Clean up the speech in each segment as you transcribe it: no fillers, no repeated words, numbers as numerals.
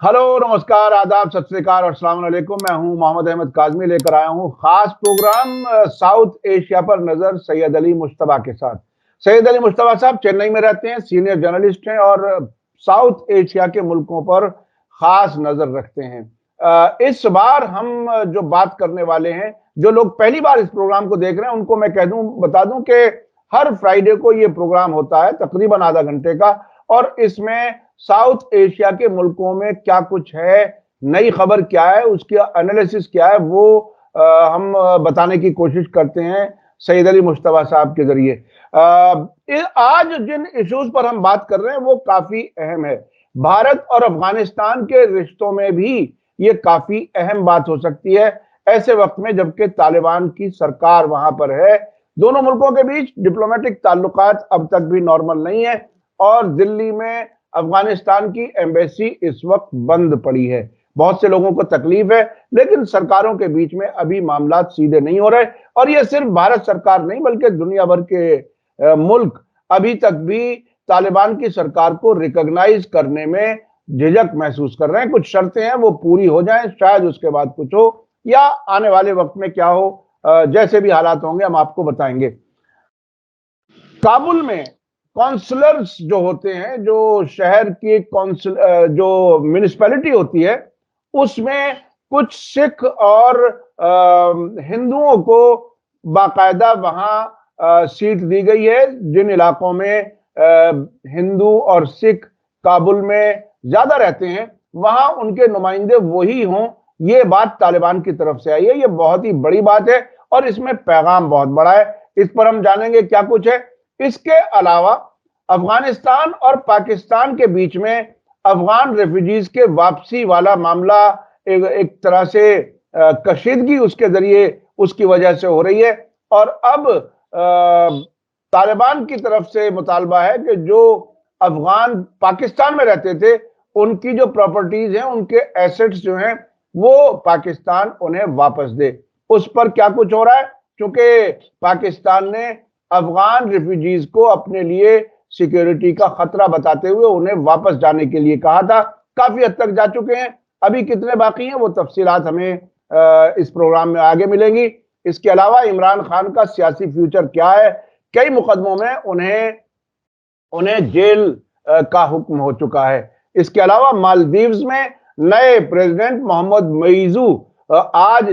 Hello, नमस्कार, आदाब, सत श्री अकाल और अस्सलाम वालेकुम। मैं हूं मोहम्मद अहमद काज़मी, लेकर आया हूं खास प्रोग्राम साउथ एशिया पर नजर सैयद अली मुश्तबा के साथ। सैयद अली मुश्तबा साहब चेन्नई में रहते हैं, सीनियर जर्नलिस्ट हैं और साउथ एशिया के मुल्कों पर खास नजर रखते हैं। इस बार हम जो बात करने वाले हैं, जो लोग पहली बार इस प्रोग्राम को देख रहे हैं उनको मैं बता दूं कि हर फ्राइडे को ये प्रोग्राम होता है, तकरीबन आधा घंटे का, और इसमें साउथ एशिया के मुल्कों में क्या कुछ है, नई खबर क्या है, उसकी एनालिसिस क्या है, वो हम बताने की कोशिश करते हैं सैयद अली मुश्तबा साहब के जरिए। आज जिन इश्यूज पर हम बात कर रहे हैं वो काफी अहम है। भारत और अफगानिस्तान के रिश्तों में भी ये काफी अहम बात हो सकती है, ऐसे वक्त में जबकि तालिबान की सरकार वहां पर है। दोनों मुल्कों के बीच डिप्लोमेटिक ताल्लुकात अब तक भी नॉर्मल नहीं है और दिल्ली में अफगानिस्तान की एम्बेसी इस वक्त बंद पड़ी है। बहुत से लोगों को तकलीफ है, लेकिन सरकारों के बीच में अभी मामला सीधे नहीं हो रहे। और यह सिर्फ भारत सरकार नहीं बल्कि दुनिया भर के मुल्क अभी तक भी तालिबान की सरकार को रिकॉग्नाइज करने में झिझक महसूस कर रहे हैं। कुछ शर्तें हैं, वो पूरी हो जाएं, शायद उसके बाद कुछ हो, या आने वाले वक्त में क्या हो, जैसे भी हालात होंगे हम आपको बताएंगे। काबुल में काउंसलर्स जो होते हैं, जो शहर की काउंसिल जो म्यूनिसिपैलिटी होती है, उसमें कुछ सिख और हिंदुओं को बाकायदा वहां सीट दी गई है। जिन इलाकों में हिंदू और सिख काबुल में ज्यादा रहते हैं, वहां उनके नुमाइंदे वही हों, ये बात तालिबान की तरफ से आई है। ये बहुत ही बड़ी बात है और इसमें पैगाम बहुत बड़ा है। इस पर हम जानेंगे क्या कुछ है। इसके अलावा अफगानिस्तान और पाकिस्तान के बीच में अफगान रेफ्यूजीज के वापसी वाला मामला एक तरह से कशीदगी उसके जरिए उसकी वजह से हो रही है। और अब तालिबान की तरफ से मुतालबा है कि जो अफगान पाकिस्तान में रहते थे, उनकी जो प्रॉपर्टीज हैं, उनके एसेट्स जो हैं, वो पाकिस्तान उन्हें वापस दे। उस पर क्या कुछ हो रहा है, क्योंकि पाकिस्तान ने अफगान रिफ्यूजीज को अपने लिए सिक्योरिटी का खतरा बताते हुए उन्हें वापस जाने के लिए कहा था। काफी हद तक जा चुके हैं, अभी कितने बाकी हैं वो तफसीलात हमें इस प्रोग्राम में आगे मिलेंगी। इसके अलावा इमरान खान का सियासी फ्यूचर क्या है, कई मुकदमों में उन्हें जेल का हुक्म हो चुका है। इसके अलावा मालदीव्स में नए प्रेसिडेंट मोहम्मद मुइज़ू, आज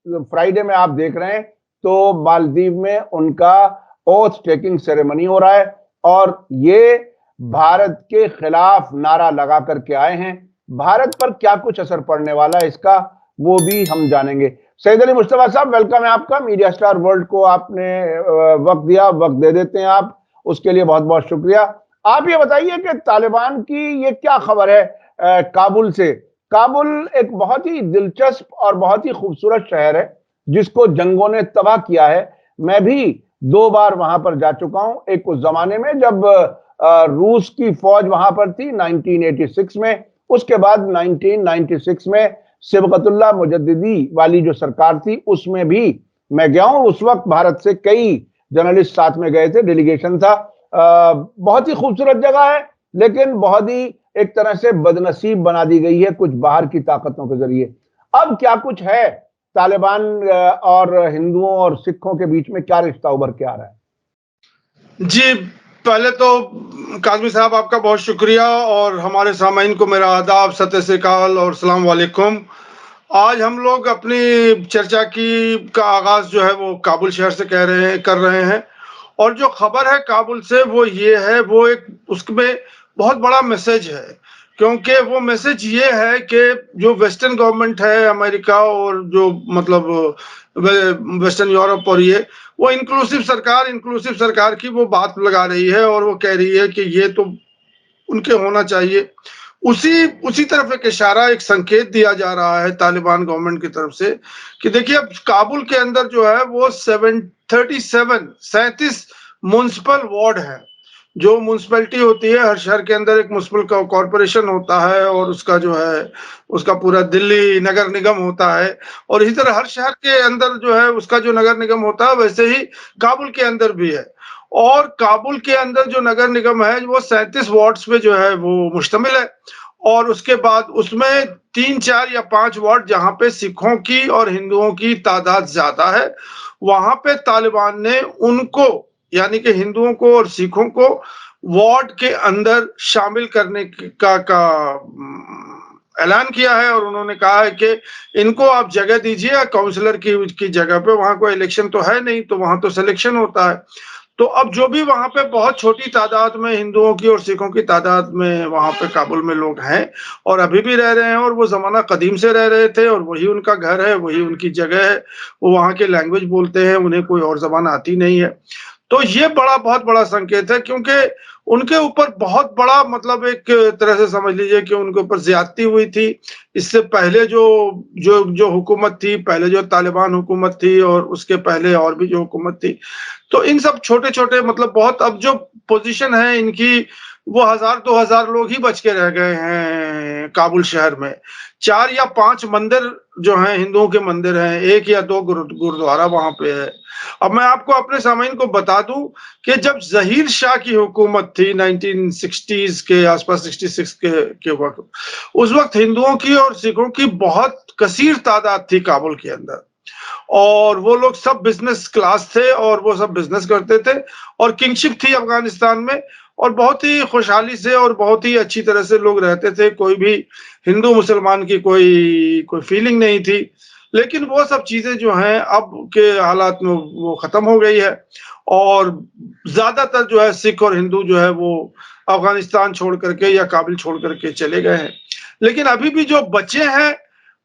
फ्राइडे में आप देख रहे हैं, तो मालदीव में उनका ओथ टेकिंग सेरेमनी हो रहा है और ये भारत के खिलाफ नारा लगा करके आए हैं। भारत पर क्या कुछ असर पड़ने वाला है इसका, वो भी हम जानेंगे। सैयद अली मुश्तबा साहब, वेलकम है आपका। मीडिया स्टार वर्ल्ड को आपने वक्त दिया, वक्त दे देते हैं आप, उसके लिए बहुत बहुत शुक्रिया। आप ये बताइए कि तालिबान की ये क्या खबर है काबुल से। काबुल एक बहुत ही दिलचस्प और बहुत ही खूबसूरत शहर है जिसको जंगों ने तबाह किया है। मैं भी 2 बार वहां पर जा चुका हूं। एक उस जमाने में जब रूस की फौज वहां पर थी 1986 में, उसके बाद 1996 में सिबगतुल्लाह मुजद्दिदी वाली जो सरकार थी उसमें भी मैं गया हूं। उस वक्त भारत से कई जर्नलिस्ट साथ में गए थे, डेलीगेशन था। बहुत ही खूबसूरत जगह है, लेकिन बहुत ही एक तरह से बदनसीब बना दी गई है कुछ बाहर की ताकतों के जरिए। अब क्या कुछ है, तालिबान और हिंदुओं और सिखों के बीच में क्या रिश्ता उभर के आ रहा है? जी, पहले तो काज़मी साहब आपका बहुत शुक्रिया और हमारे सामाईन को मेरा आदाब, सत श्री अकाल और अस्सलाम वालेकुम। आज हम लोग अपनी चर्चा का आगाज़ जो है वो काबुल शहर से कर रहे हैं और जो खबर है काबुल से वो ये है, वो एक उसमें बहुत बड़ा मैसेज है, क्योंकि वो मैसेज ये है कि जो वेस्टर्न गवर्नमेंट है अमेरिका और जो मतलब वेस्टर्न यूरोप और ये वो इंक्लूसिव सरकार की वो बात लगा रही है और वो कह रही है कि ये तो उनके होना चाहिए। उसी तरफ एक इशारा, एक संकेत दिया जा रहा है तालिबान गवर्नमेंट की तरफ से कि देखिए अब काबुल के अंदर जो है वो 37 म्युनिसिपल वार्ड है। जो म्युनिसिपैलिटी होती है, हर शहर के अंदर एक म्युनिसिपल कॉर्पोरेशन होता है और उसका जो है उसका पूरा दिल्ली नगर निगम होता है और इसी तरह हर शहर के अंदर जो है उसका जो नगर निगम होता है, वैसे ही काबुल के अंदर भी है। और काबुल के अंदर जो नगर निगम है वो 37 वार्ड्स पे जो है वो मुश्तमिल है और उसके बाद उसमें 3, 4 या 5 वार्ड जहाँ पे सिखों की और हिंदुओं की तादाद ज़्यादा है, वहाँ पे तालिबान ने उनको यानी कि हिंदुओं को और सिखों को वार्ड के अंदर शामिल करने ऐलान किया है और उन्होंने कहा है कि इनको आप जगह दीजिए काउंसलर की जगह पे, वहाँ कोई इलेक्शन तो है नहीं, तो वहाँ तो सिलेक्शन होता है। तो अब जो भी वहाँ पे बहुत छोटी तादाद में हिंदुओं की और सिखों की तादाद में वहाँ पे काबुल में लोग हैं और अभी भी रह रहे हैं और वो ज़माना कदीम से रह रहे थे और वही उनका घर है, वही उनकी जगह है, वो वहाँ की लैंग्वेज बोलते हैं, उन्हें कोई और ज़बान आती नहीं है। तो ये बहुत बड़ा संकेत है क्योंकि उनके ऊपर बहुत बड़ा मतलब एक तरह से समझ लीजिए कि उनके ऊपर ज़्यादती हुई थी। इससे पहले जो जो जो हुकूमत थी, पहले जो तालिबान हुकूमत थी और उसके पहले और भी जो हुकूमत थी, तो इन सब छोटे-छोटे मतलब बहुत अब जो पोज़ीशन है इनकी वो 1000-2000 लोग ही बच के रह गए हैं काबुल शहर में। 4 या 5 मंदिर जो हैं हिंदुओं के मंदिर हैं, 1 या 2 गुरुद्वारा वहाँ पे है। अब मैं आपको अपने सामाइन को बता दूँ कि जब ज़हीर शाह की हुकूमत थी 1960s के आस-पास 66 के वक़्त, उस वक़्त हिंदुओं की और सिखों की बहुत कसीर तादाद थी काबुल के अंदर। और वो लोग सब बिजनेस क्लास थे और वो सब बिजनेस करते थे और किंगशिप थी अफगानिस्तान में और बहुत ही खुशहाली से और बहुत ही अच्छी तरह से लोग रहते थे। कोई भी हिंदू मुसलमान की कोई कोई फीलिंग नहीं थी। लेकिन वो सब चीज़ें जो हैं अब के हालात में वो ख़त्म हो गई है और ज़्यादातर जो है सिख और हिंदू जो है वो अफगानिस्तान छोड़ करके या काबिल छोड़ करके चले गए हैं। लेकिन अभी भी जो बचे हैं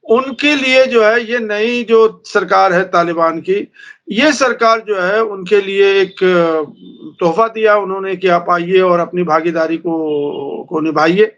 उनके लिए जो है ये नई जो सरकार है तालिबान की, ये सरकार जो है उनके लिए एक तोहफ़ा दिया उन्होंने कि आप आइए और अपनी भागीदारी को निभाइए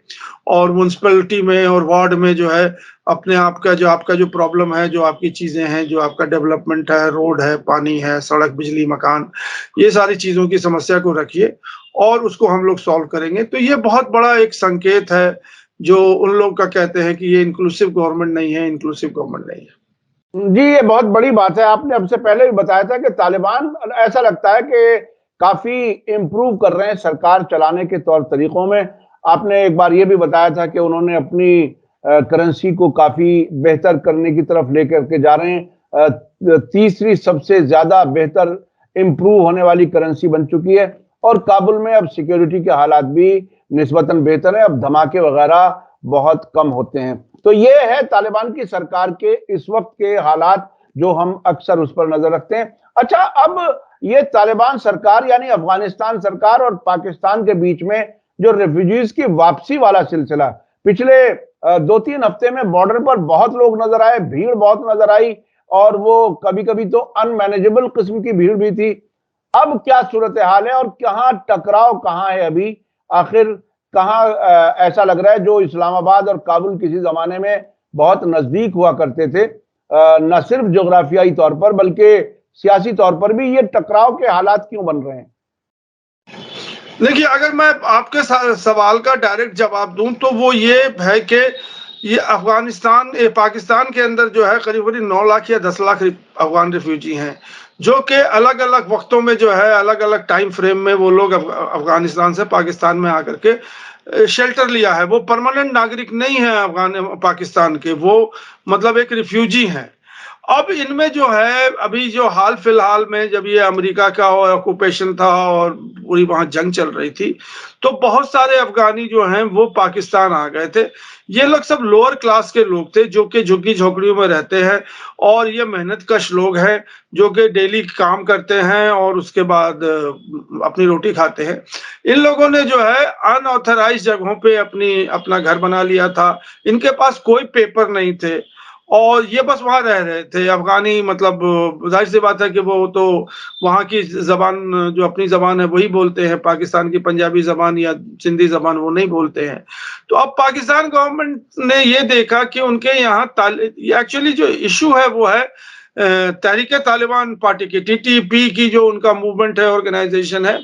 और म्युनिसिपैलिटी में और वार्ड में जो है अपने आपका जो प्रॉब्लम है, जो आपकी चीज़ें हैं, जो आपका डेवलपमेंट है, रोड है, पानी है, सड़क, बिजली, मकान, ये सारी चीज़ों की समस्या को रखिए और उसको हम लोग सॉल्व करेंगे। तो ये बहुत बड़ा एक संकेत है जो उन लोग का कहते हैं कि ये इंक्लूसिव गवर्नमेंट नहीं है, इंक्लूसिव गवर्नमेंट नहीं है। जी, ये बहुत बड़ी बात है। आपने हमसे पहले भी बताया था कि तालिबान ऐसा लगता है कि काफ़ी इम्प्रूव कर रहे हैं सरकार चलाने के तौर-तरीकों में। आपने एक बार ये भी बताया था कि उन्होंने अपनी करेंसी को काफ़ी बेहतर करने की तरफ लेकर के जा रहे हैं। तीसरी सबसे ज़्यादा बेहतर इम्प्रूव होने वाली करेंसी बन चुकी है और काबुल में अब सिक्योरिटी के हालात भी निस्बतन बेहतर है। अब धमाके वगैरह बहुत कम होते हैं। तो ये है तालिबान की सरकार के इस वक्त के हालात जो हम अक्सर उस पर नजर रखते हैं। अच्छा, अब ये तालिबान सरकार यानी अफगानिस्तान सरकार और पाकिस्तान के बीच में जो रेफ्यूजीज की वापसी वाला सिलसिला पिछले 2-3 हफ्ते में बॉर्डर पर बहुत लोग नजर आए, भीड़ बहुत नजर आई और वो कभी-कभी तो अनमैनेजेबल किस्म की भीड़ भी थी। अब क्या सूरत हाल है और कहाँ टकराव कहाँ है अभी? आखिर कहाँ ऐसा लग रहा है जो इस्लामाबाद और काबुल किसी ज़माने में बहुत नज़दीक हुआ करते थे, न सिर्फ ज्योग्राफियाई तौर पर बल्कि सियासी तौर पर भी ये टकराव के हालात क्यों बन रहे हैं? देखिए, अगर मैं आपके सवाल का डायरेक्ट जवाब दूँ तो वो ये है कि ये पाकिस्तान के अंदर जो है करीब-करीब 9 लाख या 10 लाख अफ़गान रिफ्यूजी हैं, जो कि अलग-अलग वक़्तों में जो है अलग-अलग टाइम फ्रेम में वो लोग अफ़गानिस्तान से पाकिस्तान में आकर के शेल्टर लिया है। वो परमानेंट नागरिक नहीं है पाकिस्तान के, वो मतलब एक रिफ्यूजी हैं। अब इनमें जो है अभी जो हाल फिलहाल में जब ये अमेरिका का ऑक्यूपेशन था और पूरी वहाँ जंग चल रही थी, तो बहुत सारे अफ़गानी जो हैं वो पाकिस्तान आ गए थे। ये लोग सब लोअर क्लास के लोग थे जो कि झुग्गी-झोपड़ियों में रहते हैं और ये मेहनतकश लोग हैं जो कि डेली काम करते हैं और उसके बाद अपनी रोटी खाते हैं। इन लोगों ने जो है अनऑथराइज़्ड जगहों पे अपना घर बना लिया था। इनके पास कोई पेपर नहीं थे और ये बस वहाँ रह रहे थे। अफ़गानी मतलब ज़ाहिर-सी बात है कि वो तो वहाँ की ज़बान जो अपनी ज़बान है वही बोलते हैं, पाकिस्तान की पंजाबी ज़बान या सिंधी ज़बान वो नहीं बोलते हैं। तो अब पाकिस्तान गवर्नमेंट ने ये देखा कि उनके यहाँ एक्चुअली जो इश्यू है वो है तहरीक तालिबान पार्टी की, टीटीपी की जो उनका मूवमेंट है, ऑर्गेनाइज़ेशन है,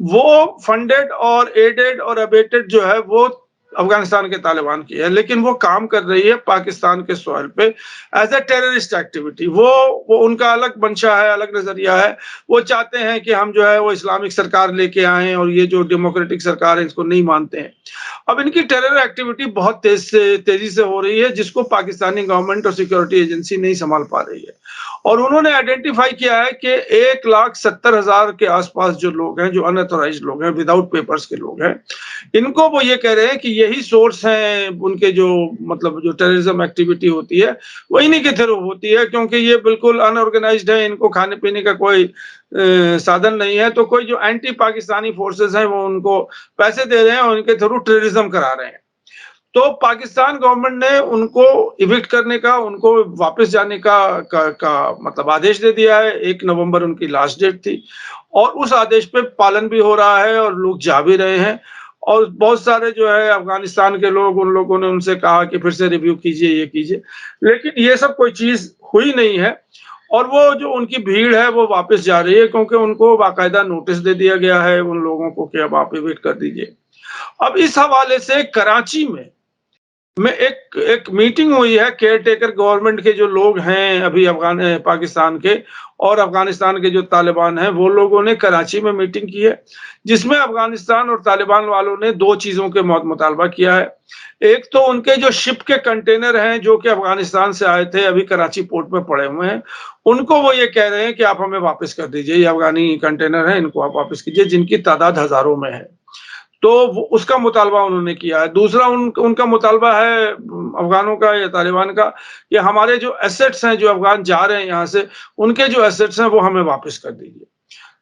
वो फंडेड और एडेड और अबेटेड जो है वो अफगानिस्तान के तालिबान की है, लेकिन वो काम कर रही है पाकिस्तान के सॉइल पे एज ए टेररिस्ट एक्टिविटी। वो उनका अलग मंशा है, अलग नजरिया है। वो चाहते हैं कि हम जो है वो इस्लामिक सरकार लेके आए, और ये जो डेमोक्रेटिक सरकार है इसको नहीं मानते हैं। अब इनकी टेरर एक्टिविटी बहुत तेजी से हो रही है, जिसको पाकिस्तानी गवर्नमेंट और सिक्योरिटी एजेंसी नहीं संभाल पा रही है। और उन्होंने आइडेंटिफाई किया है कि 1,70,000 के आसपास जो लोग हैं, जो अनऑथोराइज्ड लोग हैं, विदाउट पेपर्स के लोग हैं, इनको वो ये कह रहे हैं कि यही सोर्स हैं उनके जो मतलब जो टेररिज्म एक्टिविटी होती है वो इन्हीं के थ्रू होती है, क्योंकि ये बिल्कुल अनऑर्गेनाइज्ड है, इनको खाने पीने का कोई साधन नहीं है। तो कोई जो एंटी पाकिस्तानी फोर्सेस हैं वो उनको पैसे दे रहे हैं और उनके थ्रू टेररिज्म करा रहे हैं। तो पाकिस्तान गवर्नमेंट ने उनको इविक्ट करने का, उनको वापस जाने का मतलब आदेश दे दिया है। 1 नवंबर उनकी लास्ट डेट थी, और उस आदेश पे पालन भी हो रहा है और लोग जा भी रहे हैं। और बहुत सारे जो है अफगानिस्तान के लोग, उन लोगों ने उनसे कहा कि फिर से रिव्यू कीजिए, ये कीजिए, लेकिन ये सब कोई चीज हुई नहीं है। और वो जो उनकी भीड़ है वो वापस जा रही है, क्योंकि उनको बाकायदा नोटिस दे दिया गया है उन लोगों को कि अब आप इविक्ट कर दीजिए। अब इस हवाले से कराची में एक मीटिंग हुई है। केयर टेकर गवर्नमेंट के जो लोग हैं अभी पाकिस्तान के, और अफगानिस्तान के जो तालिबान हैं, वो लोगों ने कराची में मीटिंग की है, जिसमें अफगानिस्तान और तालिबान वालों ने 2 चीजों के मुतालबा किया है। एक तो उनके जो शिप के कंटेनर हैं जो कि अफगानिस्तान से आए थे, अभी कराची पोर्ट में पड़े हुए हैं, उनको वो ये कह रहे हैं कि आप हमें वापस कर दीजिए, ये अफगानी कंटेनर हैं, इनको आप वापस कीजिए, जिनकी तादाद हजारों में है। तो उसका मुतालबा उन्होंने किया है। दूसरा उनका मुतालबा है अफगानों का या तालिबान का, कि हमारे जो एसेट्स हैं, जो अफगान जा रहे हैं यहाँ से, उनके जो एसेट्स हैं वो हमें वापस कर दीजिए।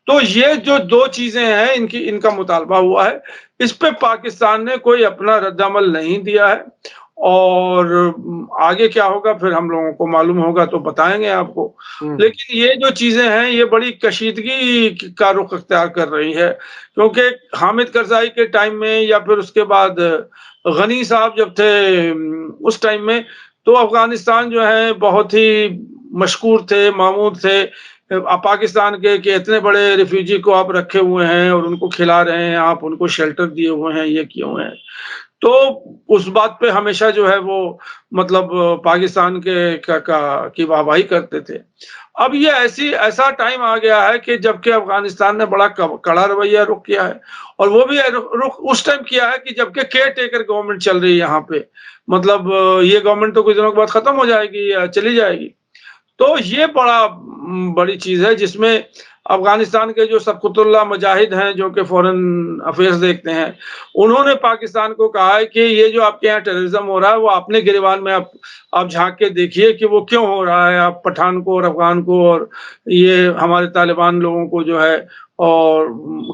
तो ये जो 2 चीजें हैं, इनका मुतालबा हुआ है। इस पे पाकिस्तान ने कोई अपना रद्दअमल नहीं दिया है, और आगे क्या होगा फिर हम लोगों को मालूम होगा तो बताएंगे आपको। लेकिन ये जो चीजें हैं ये बड़ी कशीदगी का रुख अख्तियार कर रही है, क्योंकि हामिद करजाई के टाइम में या फिर उसके बाद गनी साहब जब थे, उस टाइम में तो अफगानिस्तान जो है बहुत ही मशकूर थे, मामूद थे पाकिस्तान के, कि इतने बड़े रिफ्यूजी को आप रखे हुए हैं और उनको खिला रहे हैं, आप उनको शेल्टर दिए हुए हैं, ये किए हुए हैं। तो उस बात पे हमेशा जो है वो मतलब पाकिस्तान की वाहवाही करते थे। अब ये ऐसा टाइम आ गया है कि जबकि अफगानिस्तान ने बड़ा कड़ा रवैया रुख किया है, और वो भी रुख उस टाइम किया है कि जबकि केयर टेकर गवर्नमेंट चल रही है यहाँ पे, मतलब ये गवर्नमेंट तो कुछ दिनों के बाद खत्म हो जाएगी या चली जाएगी। तो ये बड़ी चीज है, जिसमें अफगानिस्तान के जो सब्कुतुल्लाह मुजाहिद हैं, जो कि फॉरेन अफेयर्स देखते हैं, उन्होंने पाकिस्तान को कहा है कि ये जो आपके यहाँ टेररिज्म हो रहा है वो अपने गिरबान में आप झांक के देखिए कि वो क्यों हो रहा है। आप पठान को और अफगान को और ये हमारे तालिबान लोगों को जो है और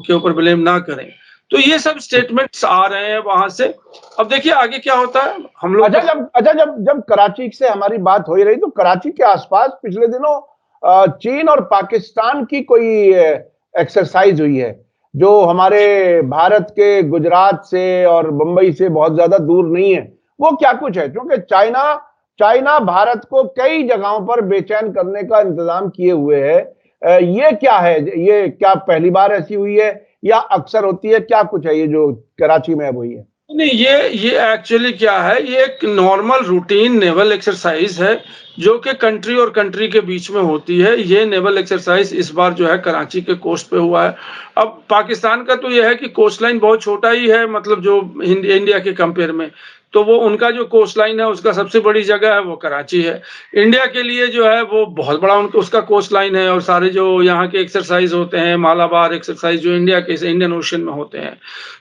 के ऊपर ब्लेम ना करें। तो ये सब स्टेटमेंट्स आ रहे हैं वहां से। अब देखिए आगे क्या होता है। हम लोग जब कराची से हमारी बात हो ही रही, तो कराची के आसपास पिछले दिनों चीन और पाकिस्तान की कोई एक्सरसाइज हुई है, जो हमारे भारत के गुजरात से और बंबई से बहुत ज्यादा दूर नहीं है। वो क्या कुछ है? क्योंकि चाइना भारत को कई जगहों पर बेचैन करने का इंतजाम किए हुए है। ये क्या है? ये क्या पहली बार ऐसी हुई है या अक्सर होती है? क्या कुछ है ये जो कराची में अब हुई है? नहीं, ये एक्चुअली क्या है, ये एक नॉर्मल रूटीन नेवल एक्सरसाइज है जो कि कंट्री और कंट्री के बीच में होती है। ये नेवल एक्सरसाइज इस बार जो है कराची के कोस्ट पे हुआ है। अब पाकिस्तान का तो ये है कि कोस्ट लाइन बहुत छोटा ही है, मतलब जो इंडिया के कंपेयर में, तो वो उनका जो कोस्ट लाइन है उसका सबसे बड़ी जगह है वो कराची है। इंडिया के लिए जो है वो बहुत बड़ा उसका कोस्ट लाइन है, और सारे जो यहाँ के एक्सरसाइज होते हैं, मालाबार एक्सरसाइज जो इंडिया के इंडियन ओशन में होते हैं,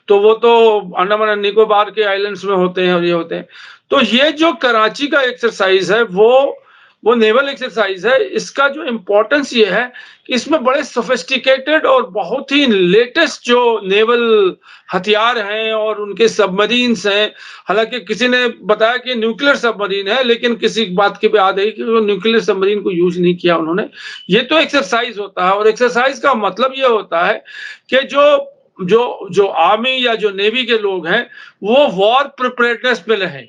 तो वो तो अंडमान एंड निकोबार के आइलैंड्स में होते हैं और ये होते हैं। तो ये जो कराची का एक्सरसाइज है वो नेवल एक्सरसाइज है। इसका जो इम्पोर्टेंस ये है कि इसमें बड़े सोफिस्टिकेटेड और बहुत ही लेटेस्ट जो नेवल हथियार हैं और उनके सबमरीन्स हैं। हालांकि किसी ने बताया कि न्यूक्लियर सबमरीन है, लेकिन किसी बात की याद है कि वो न्यूक्लियर सबमरीन को यूज नहीं किया उन्होंने। ये तो एक्सरसाइज होता है, और एक्सरसाइज का मतलब ये होता है कि जो आर्मी या जो नेवी के लोग हैं वो वॉर प्रिपरेटनेस पे रहें।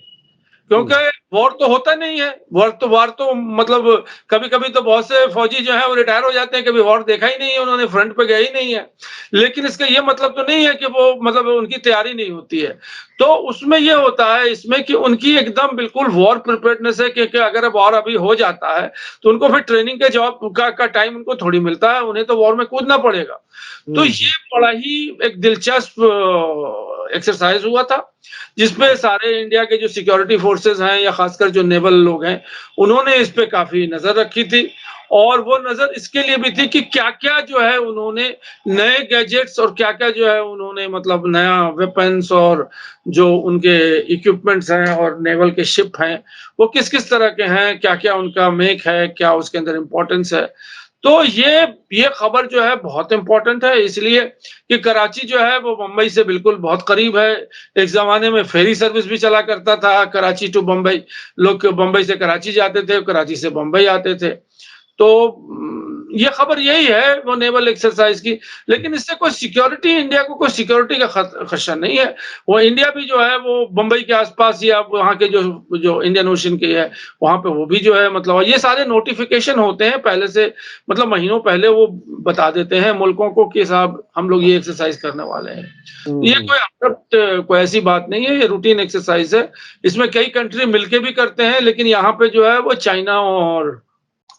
क्योंकि वॉर तो होता नहीं है। वार तो मतलब कभी-कभी तो बहुत से फौजी जो हैं वो रिटायर हो जाते हैं, कभी वॉर देखा ही नहीं है उन्होंने, फ्रंट पे गए ही नहीं है। लेकिन इसका ये मतलब तो नहीं है कि वो मतलब उनकी तैयारी नहीं होती है। तो उसमें ये होता है इसमें कि उनकी एकदम बिल्कुल वॉर प्रिपेयर्डनेस है कि अगर वॉर अभी हो जाता है, तो उनको फिर ट्रेनिंग के जॉब का टाइम उनको थोड़ी मिलता है, उन्हें तो वॉर में कूदना पड़ेगा। तो ये बड़ा ही एक दिलचस्प एक्सरसाइज हुआ था, जिसपे सारे इंडिया के जो सिक्योरिटी फोर्सेस हैं या खासकर जो नेवल लोग हैं, उन्होंने इस पे काफी नजर रखी थी। और वो नजर इसके लिए भी थी कि क्या-क्या जो है उन्होंने नए गैजेट्स और क्या-क्या जो है उन्होंने मतलब नया वेपन्स और जो उनके इक्विपमेंट्स हैं और नेवल के शिप हैं, वो किस-किस तरह के हैं, क्या-क्या उनका मेक है, क्या उसके अंदर इम्पोर्टेंस है। तो ये खबर जो है बहुत इम्पोर्टेंट है, इसलिए कि कराची जो है वो मुंबई से बिल्कुल बहुत करीब है। एक ज़माने में फेरी सर्विस भी चला करता था कराची टू बम्बई। लोग बम्बई से कराची जाते थे, कराची से बम्बई आते थे। तो ये खबर यही है वो नेवल एक्सरसाइज की। लेकिन इससे कोई सिक्योरिटी, इंडिया को कोई सिक्योरिटी का खदशा नहीं है। वो इंडिया भी जो है वो बम्बई के आसपास या वहाँ के जो जो इंडियन ओशन की है, वहाँ पे वो भी जो है मतलब ये सारे नोटिफिकेशन होते हैं पहले से, मतलब महीनों पहले वो बता देते हैं मुल्कों को कि साहब हम लोग ये एक्सरसाइज करने वाले हैं। ये कोई अब्रप्ट कोई ऐसी बात नहीं है, ये रूटीन एक्सरसाइज है। इसमें कई कंट्री मिलके भी करते हैं, लेकिन यहाँ पे जो है वो चाइना और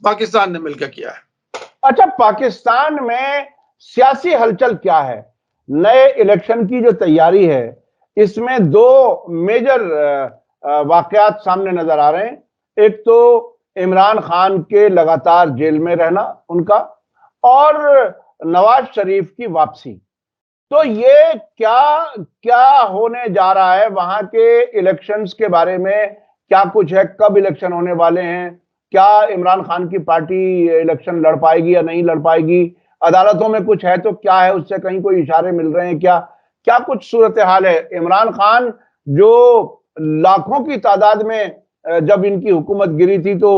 पाकिस्तान ने मिलकर किया है। अच्छा, पाकिस्तान में सियासी हलचल क्या है? नए इलेक्शन की जो तैयारी है, इसमें दो मेजर वाकयात सामने नजर आ रहे हैं। एक तो इमरान खान के लगातार जेल में रहना उनका, और नवाज शरीफ की वापसी। तो ये क्या क्या होने जा रहा है? वहां के इलेक्शंस के बारे में क्या कुछ है? कब इलेक्शन होने वाले हैं? क्या इमरान खान की पार्टी इलेक्शन लड़ पाएगी या नहीं लड़ पाएगी? अदालतों में कुछ है तो क्या है, उससे कहीं कोई इशारे मिल रहे हैं क्या? क्या कुछ सूरत हाल है? इमरान खान जो लाखों की तादाद में जब इनकी हुकूमत गिरी थी तो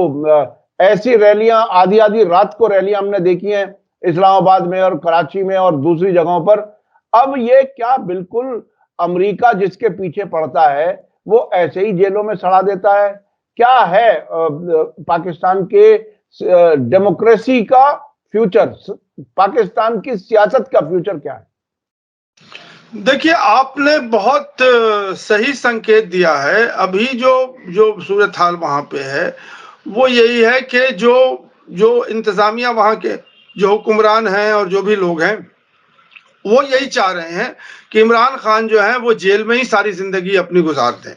ऐसी रैलियां, आधी आधी रात को रैलियां हमने देखी हैं इस्लामाबाद में और कराची में और दूसरी जगहों पर। अब ये क्या बिल्कुल अमेरिका जिसके पीछे पड़ता है वो ऐसे ही जेलों में सड़ा देता है? क्या है पाकिस्तान के डेमोक्रेसी का फ्यूचर, पाकिस्तान की सियासत का फ्यूचर क्या है? देखिए, आपने बहुत सही संकेत दिया है। अभी जो जो सूरत हाल वहां पे है वो यही है कि जो जो इंतजामिया वहां के जो हुक्मरान हैं और जो भी लोग हैं वो यही चाह रहे हैं कि इमरान खान जो है वो जेल में ही सारी जिंदगी अपनी गुजार दें।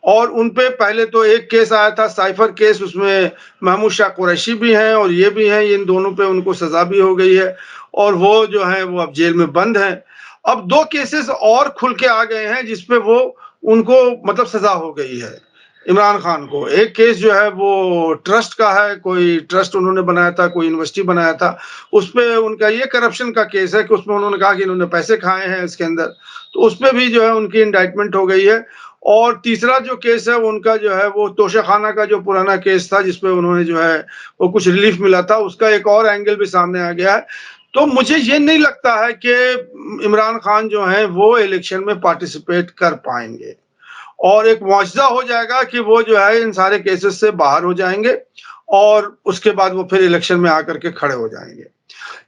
और उन पे पहले तो एक केस आया था, साइफर केस, उसमें महमूद शाह कुरैशी भी हैं और ये भी हैं, इन दोनों पे उनको सजा भी हो गई है और वो जो है वो अब जेल में बंद हैं। अब दो केसेस और खुल के आ गए हैं जिसपे वो उनको मतलब सजा हो गई है इमरान खान को। एक केस जो है वो ट्रस्ट का है, कोई ट्रस्ट उन्होंने बनाया था, कोई यूनिवर्सिटी बनाया था, उसपे उनका ये करप्शन का केस है कि उसमें उन्होंने कहा कि इन्होंने पैसे खाए हैं इसके अंदर, तो उसपे भी जो है उनकी इंडाइटमेंट हो गई है। और तीसरा जो केस है उनका जो है वो तोशाखाना का जो पुराना केस था जिसपे उन्होंने जो है वो कुछ रिलीफ मिला था, उसका एक और एंगल भी सामने आ गया है। तो मुझे ये नहीं लगता है कि इमरान खान जो है वो इलेक्शन में पार्टिसिपेट कर पाएंगे और एक मुआवजा हो जाएगा कि वो जो है इन सारे केसेस से बाहर हो जाएंगे और उसके बाद वो फिर इलेक्शन में आकर के खड़े हो जाएंगे।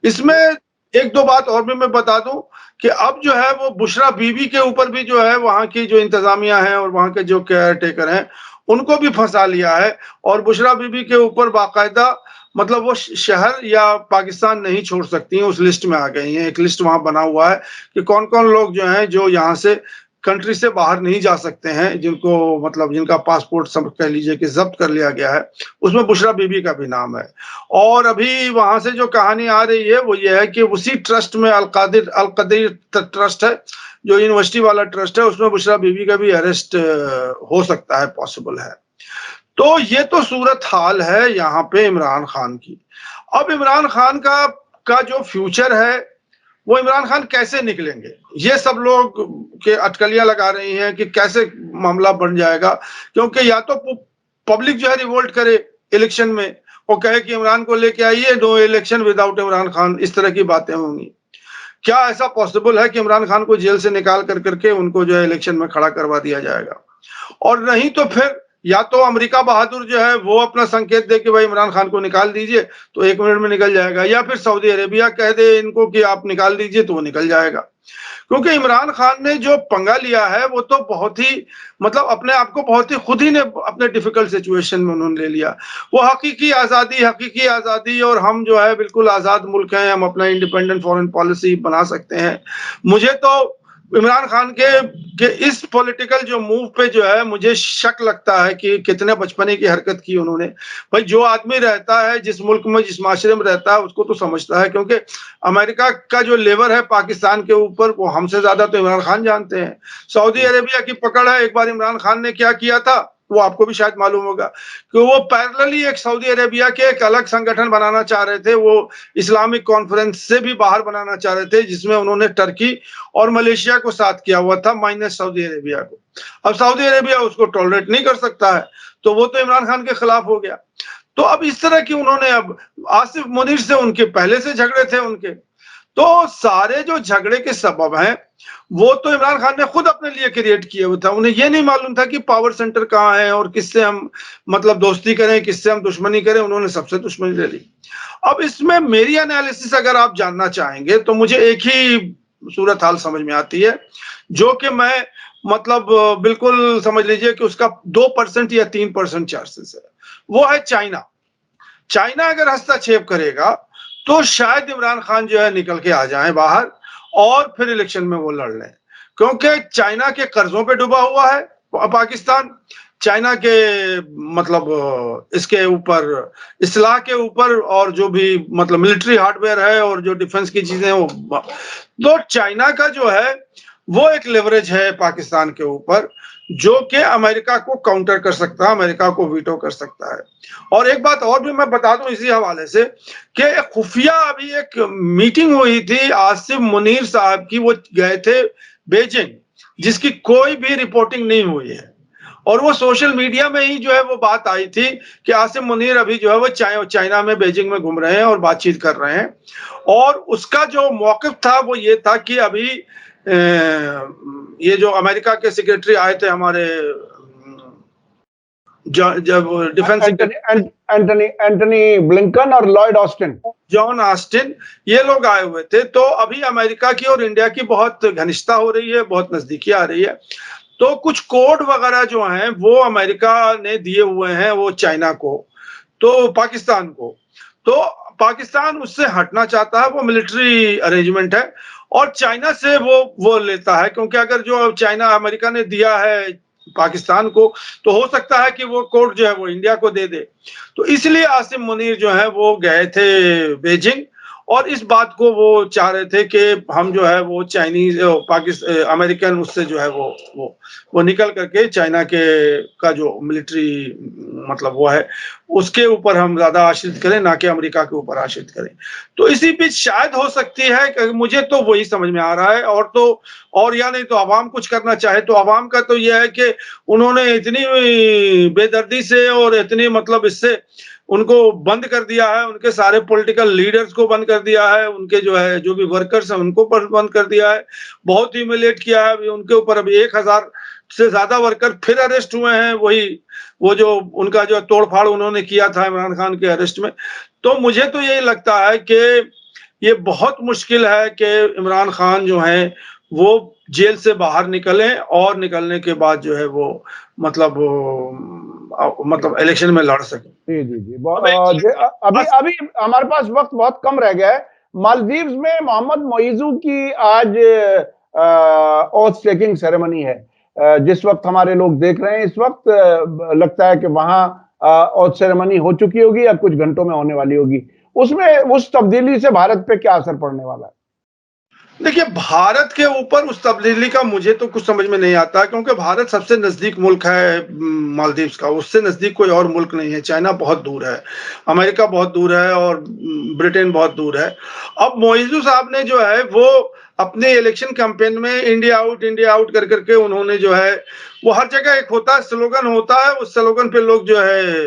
इसमें एक दो बात और भी मैं बता दूं कि अब जो है वो बुशरा बीबी के ऊपर भी जो है वहां की जो इंतजामिया है और वहां के जो केयर टेकर हैं उनको भी फंसा लिया है और बुशरा बीबी के ऊपर बाकायदा मतलब वो शहर या पाकिस्तान नहीं छोड़ सकती हैं, उस लिस्ट में आ गई हैं। एक लिस्ट वहां बना हुआ है कि कौन कौन लोग जो हैं जो यहाँ से कंट्री से बाहर नहीं जा सकते हैं, जिनको मतलब जिनका पासपोर्ट सब कह लीजिए कि जब्त कर लिया गया है, उसमें बुशरा बीबी का भी नाम है। और अभी वहां से जो कहानी आ रही है वो ये है कि उसी ट्रस्ट में अल-कदीर ट्रस्ट है, जो यूनिवर्सिटी वाला ट्रस्ट है, उसमें बुशरा बीबी का भी अरेस्ट हो सकता है, पॉसिबल है। तो ये तो सूरत हाल है यहाँ पे इमरान खान की। अब इमरान खान का जो फ्यूचर है वो इमरान खान कैसे निकलेंगे, ये सब लोग के अटकलियां लगा रही हैं कि कैसे मामला बन जाएगा। क्योंकि या तो पब्लिक जो है रिवोल्ट करे इलेक्शन में, वो कहे कि इमरान को लेके आइए, no election without Imran Khan, इस तरह की बातें होंगी। क्या ऐसा पॉसिबल है कि इमरान खान को जेल से निकाल कर करके उनको जो है इलेक्शन में खड़ा करवा दिया जाएगा? और नहीं तो फिर या तो अमेरिका बहादुर जो है वो अपना संकेत दे कि भाई इमरान खान को निकाल दीजिए तो 1 मिनट में निकल जाएगा, या फिर सऊदी अरेबिया कह दे इनको कि आप निकाल दीजिए तो वो निकल जाएगा। क्योंकि इमरान खान ने जो पंगा लिया है वो तो बहुत ही मतलब अपने आप को बहुत ही खुद ही ने अपने डिफिकल्ट सिचुएशन में उन्होंने ले लिया। वो हकीकी आजादी और हम जो है बिल्कुल आजाद मुल्क हैं, हम अपना इंडिपेंडेंट फॉरेन पॉलिसी बना सकते हैं। मुझे तो इमरान खान के इस पॉलिटिकल जो मूव पे जो है मुझे शक लगता है कि कितने बचपने की हरकत की उन्होंने। भाई जो आदमी रहता है जिस मुल्क में जिस माशरे में रहता है उसको तो समझता है, क्योंकि अमेरिका का जो लेवर है पाकिस्तान के ऊपर वो हमसे ज्यादा तो इमरान खान जानते हैं। सऊदी अरेबिया की पकड़ है, एक बार इमरान खान ने क्या किया था वो आपको भी शायद मालूम होगा कि वो पैरेलली एक सऊदी अरेबिया के एक अलग संगठन बनाना चाह रहे थे, वो इस्लामिक कॉन्फ्रेंस से भी बाहर बनाना चाह रहे थे, जिसमें उन्होंने टर्की और मलेशिया को साथ किया हुआ था माइनस सऊदी अरेबिया को। अब सऊदी अरेबिया उसको टॉलरेट नहीं कर सकता है तो वो तो इमरान खान के खिलाफ हो गया। तो अब इस तरह की उन्होंने अब आसिफ मुनीर से उनके पहले से झगड़े थे उनके, तो सारे जो झगड़े के सबब हैं वो तो इमरान खान ने खुद अपने लिए क्रिएट किए हुए था। उन्हें ये नहीं मालूम था कि पावर सेंटर कहाँ है और किससे हम मतलब दोस्ती करें किससे हम दुश्मनी करें, उन्होंने सबसे दुश्मनी ले ली। अब इसमें मेरी एनालिसिस अगर आप जानना चाहेंगे तो मुझे एक ही सूरत हाल समझ में आती है, जो कि मैं मतलब बिल्कुल समझ लीजिए कि उसका 2% या 3% चांसेस है, वो है चाइना। चाइना अगर हस्तक्षेप करेगा तो शायद इमरान खान जो है निकल के आ जाए बाहर और फिर इलेक्शन में वो लड़ लें, क्योंकि चाइना के कर्जों पे डूबा हुआ है पाकिस्तान। चाइना के मतलब इसके ऊपर इस्लाह के ऊपर और जो भी मतलब मिलिट्री हार्डवेयर है और जो डिफेंस की चीजें वो, तो चाइना का जो है वो एक लेवरेज है पाकिस्तान के ऊपर जो कि अमेरिका को काउंटर कर सकता है, अमेरिका को वीटो कर सकता है। और एक बात और भी मैं बता दूं इसी हवाले से कि खुफिया अभी एक मीटिंग हुई थी आसिफ मुनीर साहब की, वो गए थे बीजिंग, जिसकी कोई भी रिपोर्टिंग नहीं हुई है और वो सोशल मीडिया में ही जो है वो बात आई थी कि आसिफ मुनीर अभी जो है वो चाइना में बीजिंग में घूम रहे हैं और बातचीत कर रहे हैं। और उसका जो मौक़िफ़ था वो ये था कि अभी ये जो अमेरिका के सेक्रेटरी आए थे हमारे जब डिफेंस एंटनी ब्लिंकन और लॉयड ऑस्टिन, जॉन ऑस्टिन, ये लोग आए हुए थे। तो अभी अमेरिका की और इंडिया की बहुत घनिष्ठता हो रही है, बहुत नजदीकी आ रही है। तो कुछ कोड वगैरह जो हैं वो अमेरिका ने दिए हुए हैं वो चाइना को, तो पाकिस्तान को। तो पाकिस्तान उससे हटना चाहता है, वो मिलिट्री अरेंजमेंट है और चाइना से वो लेता है, क्योंकि अगर जो चाइना अमेरिका ने दिया है पाकिस्तान को तो हो सकता है कि वो कोड जो है वो इंडिया को दे दे। तो इसलिए आसिफ मुनीर जो है वो गए थे बीजिंग और इस बात को वो चाह रहे थे कि हम जो है वो चाइनीज पाकिस्तान अमेरिकन उससे जो है वो निकल करके चाइना के का जो मिलिट्री मतलब वो है उसके ऊपर हम ज्यादा आश्रित करें, ना कि अमेरिका के ऊपर आश्रित करें। तो इसी बीच शायद हो सकती है, मुझे तो वही समझ में आ रहा है। और तो और या नहीं तो अवाम कुछ करना चाहे तो अवाम का तो यह है कि उन्होंने इतनी बेदर्दी से और इतनी मतलब इससे उनको बंद कर दिया है, उनके सारे पॉलिटिकल लीडर्स को बंद कर दिया है, उनके जो है जो भी वर्कर्स हैं उनको बंद कर दिया है, बहुत ह्यूमिलेट किया है। उनके ऊपर अभी 1000 से ज्यादा वर्कर फिर अरेस्ट हुए हैं, वही वो जो उनका जो तोड़फाड़ उन्होंने किया था इमरान खान के अरेस्ट में। तो मुझे तो यही लगता है कि ये बहुत मुश्किल है कि इमरान खान जो है वो जेल से बाहर निकले और निकलने के बाद जो है वो मतलब इलेक्शन में लड़ सके। जी जी जी अभी अभी हमारे पास वक्त बहुत कम रह गया है। मालदीव्स में मोहम्मद मोइजू की आज ओथ टेकिंग सेरेमनी है। जिस वक्त हमारे लोग देख रहे हैं इस वक्त लगता है कि वहां ओथ सेरेमनी हो चुकी होगी या कुछ घंटों में होने वाली होगी। उसमें उस तब्दीली से भारत पे क्या असर पड़ने वाला है? देखिए, भारत के ऊपर उस तब्दीली का मुझे तो कुछ समझ में नहीं आता, क्योंकि भारत सबसे नजदीक मुल्क है मालदीव्स का, उससे नजदीक कोई और मुल्क नहीं है। चाइना बहुत दूर है, अमेरिका बहुत दूर है और ब्रिटेन बहुत दूर है। अब मोइजू साहब ने जो है वो अपने इलेक्शन कैंपेन में इंडिया आउट कर करके उन्होंने जो है वो हर जगह एक होता है स्लोगन होता है, उस स्लोगन पे लोग जो है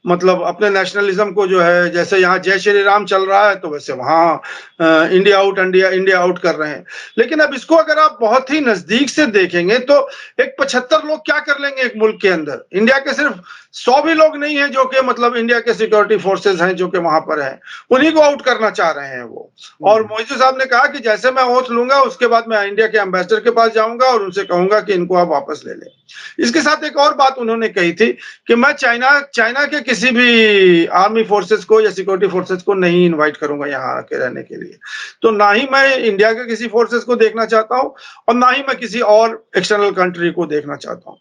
मतलब अपने नेशनलिज्म को जो है, जैसे यहाँ जय श्री राम चल रहा है तो वैसे वहाँ इंडिया आउट, इंडिया आउट कर रहे हैं। लेकिन अब इसको अगर आप बहुत ही नजदीक से देखेंगे तो एक 75 लोग क्या कर लेंगे एक मुल्क के अंदर। इंडिया के सिर्फ 100 भी लोग नहीं है जो कि मतलब इंडिया के सिक्योरिटी फोर्सेस हैं जो कि वहां पर हैं, उन्हीं को आउट करना चाह रहे हैं वो। और मोइजू साहब ने कहा कि जैसे मैं ओथ लूंगा उसके बाद मैं इंडिया के एम्बेसडर के पास जाऊंगा और उनसे कहूंगा कि इनको आप वापस ले लें। इसके साथ एक और बात उन्होंने कही थी कि मैं चाइना के किसी भी आर्मी फोर्सेस को या सिक्योरिटी फोर्सेस को नहीं इनवाइट करूंगा यहाँ आके रहने के लिए। तो ना ही मैं इंडिया के किसी फोर्सेस को देखना चाहता हूँ और ना ही मैं किसी और एक्सटर्नल कंट्री को देखना चाहता हूँ।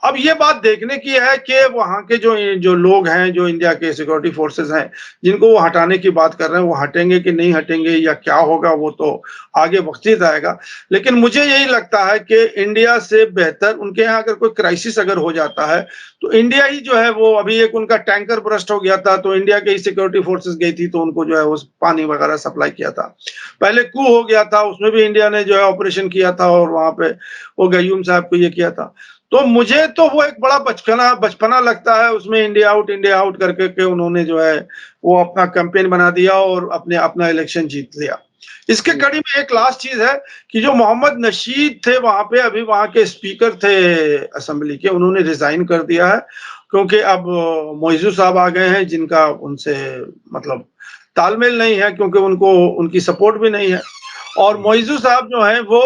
अब ये बात देखने की है कि वहां के जो लोग हैं, जो इंडिया के सिक्योरिटी फोर्सेस हैं, जिनको वो हटाने की बात कर रहे हैं, वो हटेंगे कि नहीं हटेंगे या क्या होगा वो तो आगे वक्त ही आएगा। लेकिन मुझे यही लगता है कि इंडिया से बेहतर उनके यहाँ अगर कोई क्राइसिस अगर हो जाता है तो इंडिया ही जो है वो, अभी एक उनका टैंकर ब्रस्ट हो गया था तो इंडिया के ही सिक्योरिटी फोर्सेस गई थी तो उनको जो है वो पानी वगैरह सप्लाई किया था। पहले कू हो गया था, उसमें भी इंडिया ने जो है ऑपरेशन किया था और वहां पे वो गयूम साहब को ये किया था। तो मुझे तो वो एक बड़ा बचपना लगता है उसमें, इंडिया आउट करके के उन्होंने जो है वो अपना कैंपेन बना दिया और अपना इलेक्शन जीत लिया। इसके कड़ी में एक लास्ट चीज है कि जो मोहम्मद नशीद थे वहां पे, अभी वहां के स्पीकर थे असेंबली के, उन्होंने रिजाइन कर दिया है क्योंकि अब मोइजू साहब आ गए हैं जिनका उनसे मतलब तालमेल नहीं है, क्योंकि उनकी सपोर्ट भी नहीं है। और मोइजू साहब जो है वो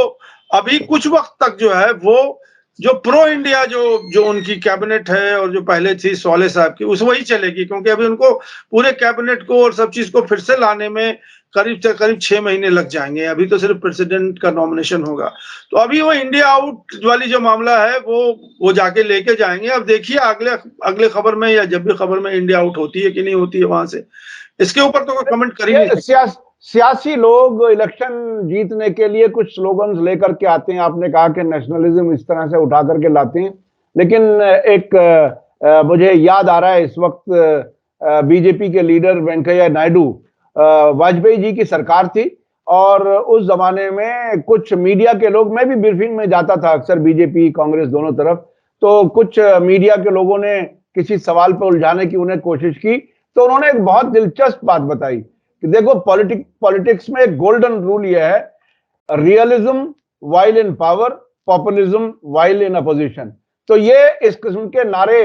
अभी कुछ वक्त तक जो है वो जो प्रो इंडिया जो उनकी कैबिनेट है और जो पहले थी सोले साहब की, उस वही चलेगी, क्योंकि अभी उनको पूरे कैबिनेट को और सब चीज को फिर से लाने में करीब 6 महीने लग जाएंगे। अभी तो सिर्फ प्रेसिडेंट का नॉमिनेशन होगा, तो अभी वो इंडिया आउट वाली जो मामला है वो जाके लेके जाएंगे। अब देखिए अगले खबर में या जब भी खबर में इंडिया आउट होती है कि नहीं होती है वहां से, इसके ऊपर तो कोई कमेंट कर ही नहीं सकते। सियासी लोग इलेक्शन जीतने के लिए कुछ स्लोगन्स लेकर के आते हैं। आपने कहा कि नेशनलिज्म इस तरह से उठा करके लाते हैं, लेकिन एक मुझे याद आ रहा है इस वक्त बीजेपी के लीडर वेंकैया नायडू, वाजपेयी जी की सरकार थी और उस जमाने में कुछ मीडिया के लोग, मैं भी ब्रीफिंग में जाता था अक्सर बीजेपी कांग्रेस दोनों तरफ, तो कुछ मीडिया के लोगों ने किसी सवाल पर उलझाने की उन्हें कोशिश की तो उन्होंने एक बहुत दिलचस्प बात बताई कि देखो पॉलिटिक्स में एक गोल्डन रूल यह है, realism while in power, populism while in opposition. तो ये इस किस्म के नारे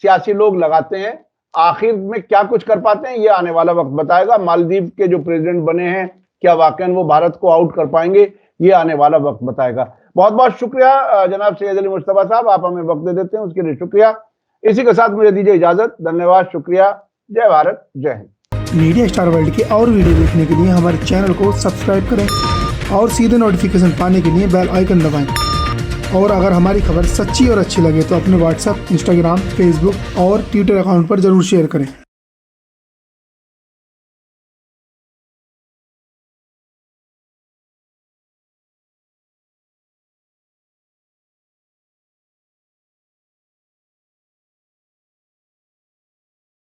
सियासी लोग लगाते हैं, आखिर में क्या कुछ कर पाते हैं ये आने वाला वक्त बताएगा। मालदीव के जो प्रेसिडेंट बने हैं क्या वाकई वो भारत को आउट कर पाएंगे, ये आने वाला वक्त बताएगा। बहुत बहुत शुक्रिया जनाब सैयद अली मुस्तफा साहब, आप हमें वक्त दे देते हैं उसके लिए शुक्रिया। इसी के साथ मुझे दीजिए इजाजत, धन्यवाद, शुक्रिया, जय भारत, जय हिंद। मीडिया स्टार वर्ल्ड के और वीडियो देखने के लिए हमारे चैनल को सब्सक्राइब करें और सीधे नोटिफिकेशन पाने के लिए बेल आइकन दबाएं। और अगर हमारी खबर सच्ची और अच्छी लगे तो अपने व्हाट्सएप, इंस्टाग्राम, फेसबुक और ट्विटर अकाउंट पर जरूर शेयर करें।